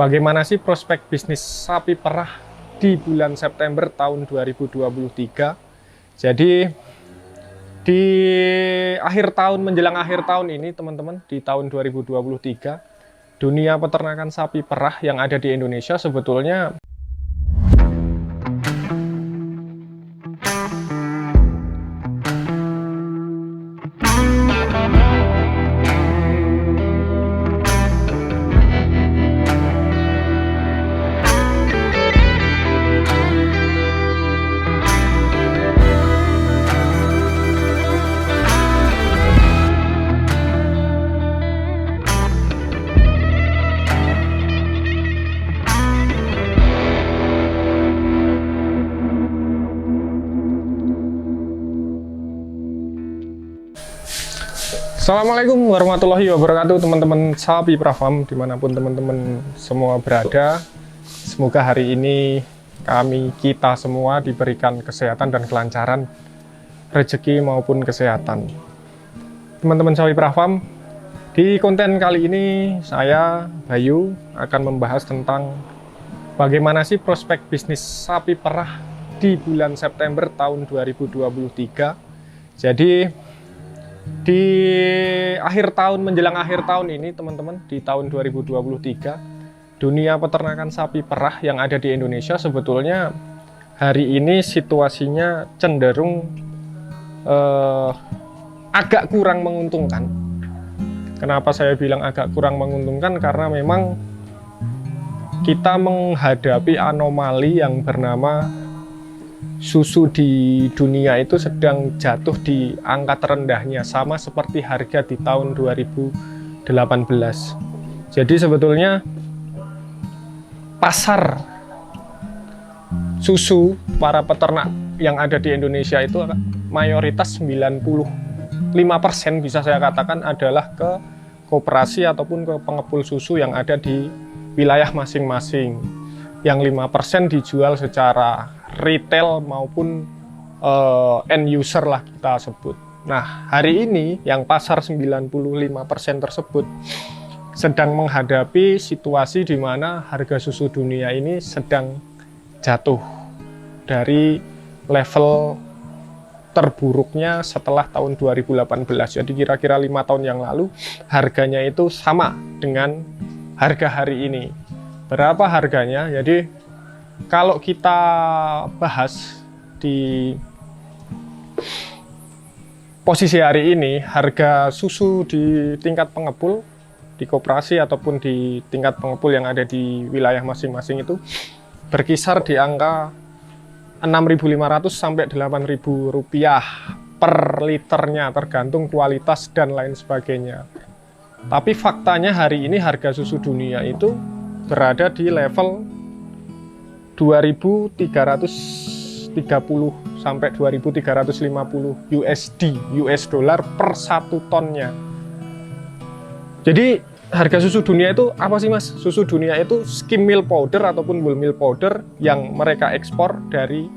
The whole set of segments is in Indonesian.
Bagaimana sih prospek bisnis sapi perah di bulan September tahun 2023? Jadi di akhir tahun, menjelang akhir tahun ini teman-teman, di tahun 2023, dunia peternakan sapi perah yang ada di Indonesia sebetulnya Assalamualaikum warahmatullahi wabarakatuh teman-teman sapi perah farm dimanapun teman-teman semua berada. Semoga hari ini kita semua diberikan kesehatan dan kelancaran rezeki maupun kesehatan. Teman-teman sapi perah farm, di konten kali ini saya Bayu akan membahas tentang bagaimana sih prospek bisnis sapi perah di bulan September tahun 2023. Jadi di akhir tahun, menjelang akhir tahun ini teman-teman, di tahun 2023, dunia peternakan sapi perah yang ada di Indonesia sebetulnya hari ini situasinya cenderung agak kurang menguntungkan. Kenapa saya bilang agak kurang menguntungkan? Karena memang kita menghadapi anomali yang bernama susu di dunia itu sedang jatuh di angka terendahnya, sama seperti harga di tahun 2018. Jadi sebetulnya pasar susu para peternak yang ada di Indonesia itu mayoritas 95% bisa saya katakan adalah ke koperasi ataupun ke pengepul susu yang ada di wilayah masing-masing. Yang 5% dijual secara retail maupun end user lah kita sebut. Nah, hari ini yang pasar 95% tersebut sedang menghadapi situasi di mana harga susu dunia ini sedang jatuh dari level terburuknya setelah tahun 2018. Jadi kira-kira 5 tahun yang lalu harganya itu sama dengan harga hari ini. Berapa harganya? Jadi kalau kita bahas di posisi hari ini, harga susu di tingkat pengepul, di koperasi ataupun di tingkat pengepul yang ada di wilayah masing-masing itu berkisar di angka 6.500 sampai 8.000 rupiah per liternya, tergantung kualitas dan lain sebagainya. Tapi faktanya hari ini harga susu dunia itu berada di level 2.330 sampai 2.350 US dollar per 1 tonnya. Jadi harga susu dunia itu apa sih mas? Susu dunia itu skim milk powder ataupun whole milk powder yang mereka ekspor dari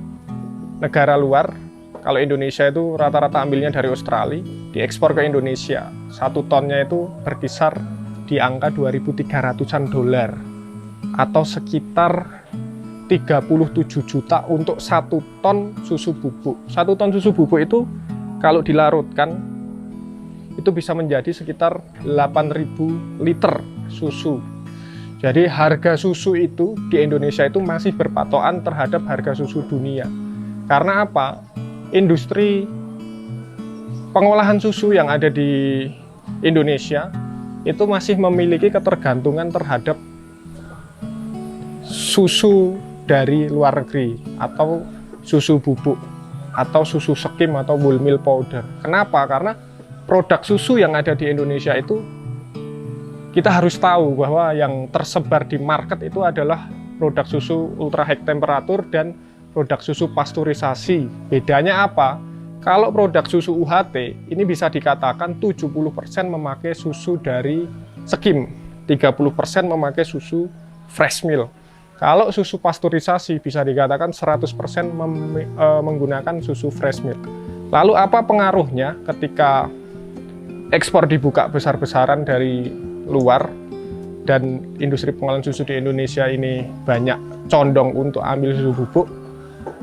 negara luar. Kalau Indonesia itu rata-rata ambilnya dari Australia, diekspor ke Indonesia. 1 tonnya itu berkisar di angka 2.300-an dolar atau sekitar 37 juta untuk 1 ton susu bubuk. 1 ton susu bubuk itu kalau dilarutkan itu bisa menjadi sekitar 8.000 liter susu. Jadi harga susu itu di Indonesia itu masih berpatokan terhadap harga susu dunia. Karena apa? Industri pengolahan susu yang ada di Indonesia itu masih memiliki ketergantungan terhadap susu dari luar negeri atau susu bubuk atau susu skim atau whole milk powder. Kenapa? Karena produk susu yang ada di Indonesia itu kita harus tahu bahwa yang tersebar di market itu adalah produk susu ultra high temperatur dan produk susu pasteurisasi. Bedanya apa? Kalau produk susu UHT ini bisa dikatakan 70% memakai susu dari skim, 30% memakai susu fresh milk. Kalau susu pasteurisasi bisa dikatakan 100% menggunakan susu fresh milk. Lalu apa pengaruhnya ketika ekspor dibuka besar-besaran dari luar? dan industri pengolahan susu di Indonesia ini banyak condong untuk ambil susu bubuk,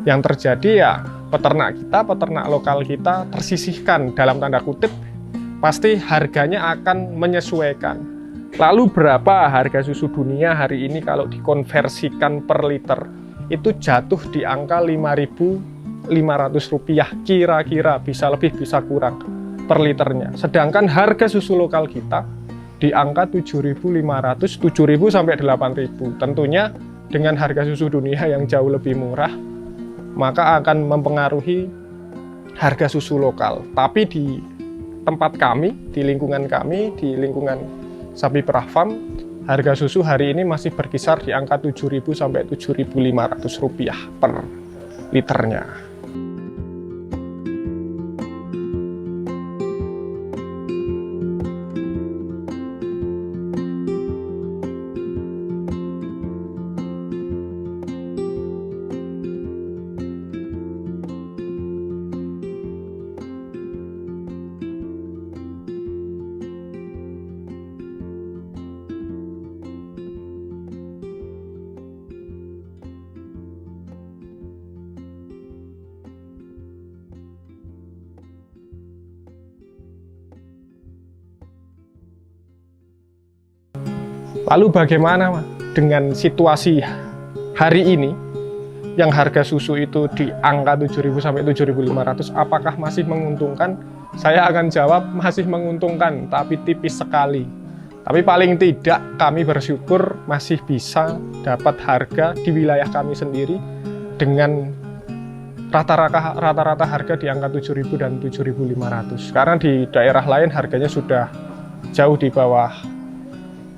yang terjadi ya peternak lokal kita tersisihkan dalam tanda kutip, pasti harganya akan menyesuaikan. Lalu berapa harga susu dunia hari ini kalau dikonversikan per liter? Itu jatuh di angka Rp5.500, kira-kira, bisa lebih bisa kurang per liternya. Sedangkan harga susu lokal kita di angka 7.500, 7.000 sampai 8.000. Tentunya dengan harga susu dunia yang jauh lebih murah, maka akan mempengaruhi harga susu lokal. Tapi di tempat kami, di lingkungan Sapi Perah Farm, harga susu hari ini masih berkisar di angka 7.000 sampai 7.500 rupiah per liternya. Lalu bagaimana dengan situasi hari ini yang harga susu itu di angka 7.000 sampai 7.500, apakah masih menguntungkan? Saya akan jawab masih menguntungkan, tapi tipis sekali. Tapi paling tidak kami bersyukur masih bisa dapat harga di wilayah kami sendiri dengan rata-rata harga di angka 7.000 dan 7.500. Karena di daerah lain harganya sudah jauh di bawah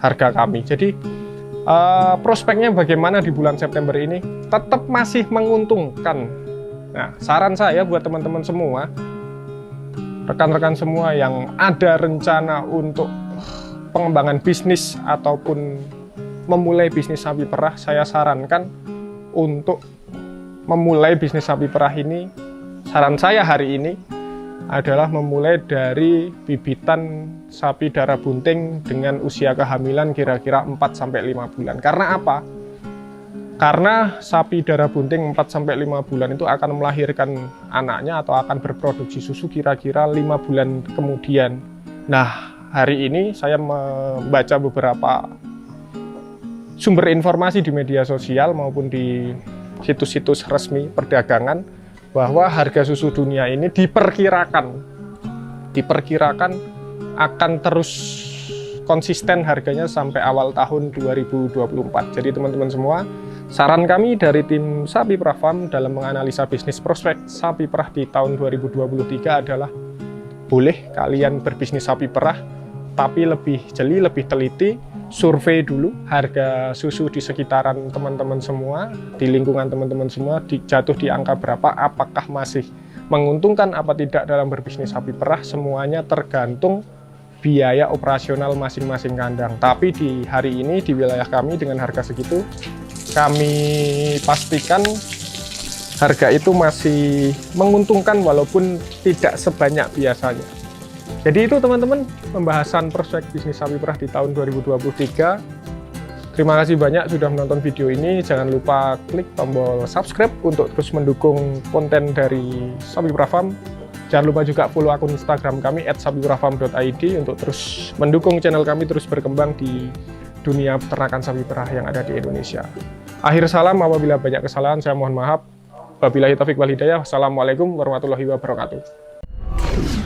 harga kami. Jadi prospeknya bagaimana di bulan September ini? Tetap masih menguntungkan. Nah, saran saya buat teman-teman semua, rekan-rekan semua yang ada rencana untuk pengembangan bisnis ataupun memulai bisnis sapi perah, saya sarankan untuk memulai bisnis sapi perah ini, saran saya hari ini adalah memulai dari bibitan sapi darah bunting dengan usia kehamilan kira-kira 4-5 bulan. Karena apa? Karena sapi darah bunting 4-5 bulan itu akan melahirkan anaknya atau akan berproduksi susu kira-kira 5 bulan kemudian. Nah, hari ini saya membaca beberapa sumber informasi di media sosial maupun di situs-situs resmi perdagangan bahwa harga susu dunia ini diperkirakan akan terus konsisten harganya sampai awal tahun 2024. Jadi teman-teman semua, saran kami dari tim Sapi Perah Farm dalam menganalisa bisnis prospek sapi perah di tahun 2023 adalah boleh kalian berbisnis sapi perah, tapi lebih jeli, lebih teliti, survei dulu harga susu di sekitaran teman-teman semua, di lingkungan teman-teman semua, jatuh di angka berapa, apakah masih menguntungkan apa tidak dalam berbisnis sapi perah. Semuanya tergantung biaya operasional masing-masing kandang. Tapi di hari ini di wilayah kami dengan harga segitu, kami pastikan harga itu masih menguntungkan walaupun tidak sebanyak biasanya. Jadi itu teman-teman pembahasan prospek bisnis sapi perah di tahun 2023. Terima kasih banyak sudah menonton video ini. Jangan lupa klik tombol subscribe untuk terus mendukung konten dari Sapi Perah Farm. Jangan lupa juga follow akun Instagram kami @sapiperahfarm.id untuk terus mendukung channel kami terus berkembang di dunia peternakan sapi perah yang ada di Indonesia. Akhir salam, apabila banyak kesalahan saya mohon maaf. Wabillahi taufiq wal hidayah. Wassalamualaikum warahmatullahi wabarakatuh.